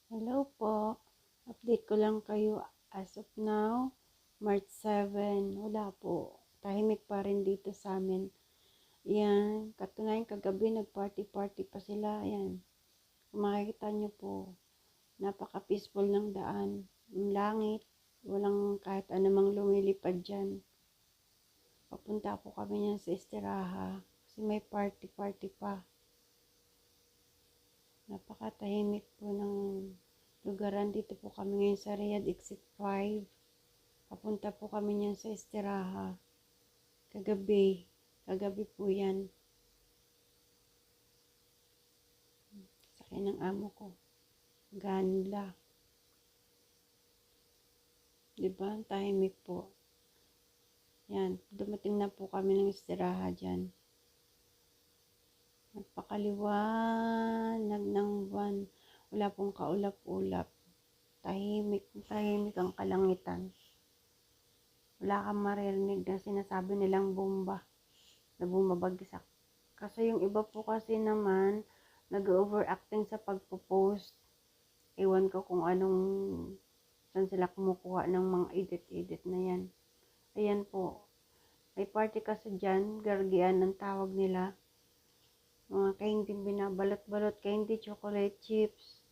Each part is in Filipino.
Hello po. Update ko lang kayo as of now, March 7. Wala po. Tahimik pa rin dito sa amin. Yan. Katunayan kagabi nag-party-party pa sila. Yan. Kung makikita nyo po, napaka-peaceful ng daan. Yung langit, walang kahit anumang lumilipad dyan. Papunta po kami niyan sa Estiraha. Kasi may party-party pa. Napakatahimik po ng lugaran. Dito po kami ngayon sa Riyadh Exit 5. Papunta po kami niyan sa Estiraha. Kagabi po yan. Sakay ng amo ko. Ganla. Diba? Tahimik po. Yan. Dumating na po kami ng Estiraha dyan. Napakaliwanag ng buwan. Wala pong kaulap-ulap. Tahimik ang kalangitan. Wala kang maririnig na sinasabi nilang bomba na bumabagsak. Kasi yung iba po kasi naman, nag-overacting sa pagpo-post. Ewan ko kung saan sila kumukuha ng mga edit-edit na yan. Ayan po. May party kasi dyan, gargian ang tawag nila. Mga candy binabalot-balot, candy chocolate chips.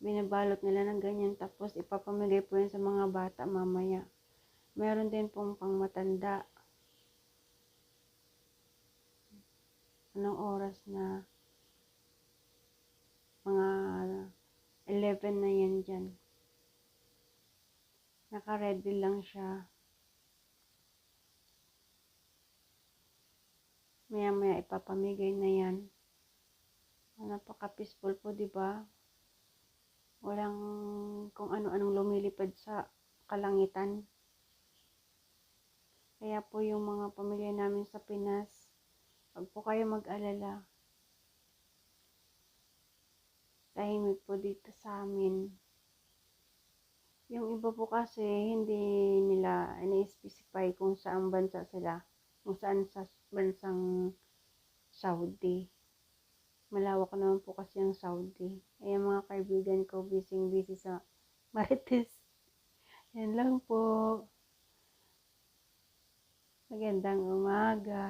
Binabalot nila ng ganyan. Tapos ipapamigay po yan sa mga bata mamaya. Meron din pong pangmatanda. Anong oras na? Mga 11 na yan dyan. Naka-ready lang siya. Maya-maya ipapamigay na yan. Napaka-peaceful po, diba? Walang kung ano-anong lumilipad sa kalangitan. Kaya po yung mga pamilya namin sa Pinas, wag po kayo mag-alala. Tahimik po dito sa amin. Yung iba po kasi hindi nila ini-specify kung saan bansa sila. Kung saan sa bansang Saudi. Malawak naman po kasi ang Saudi. Ayan mga kaibigan ko, busy sa Marites. Yan lang po. Magandang umaga.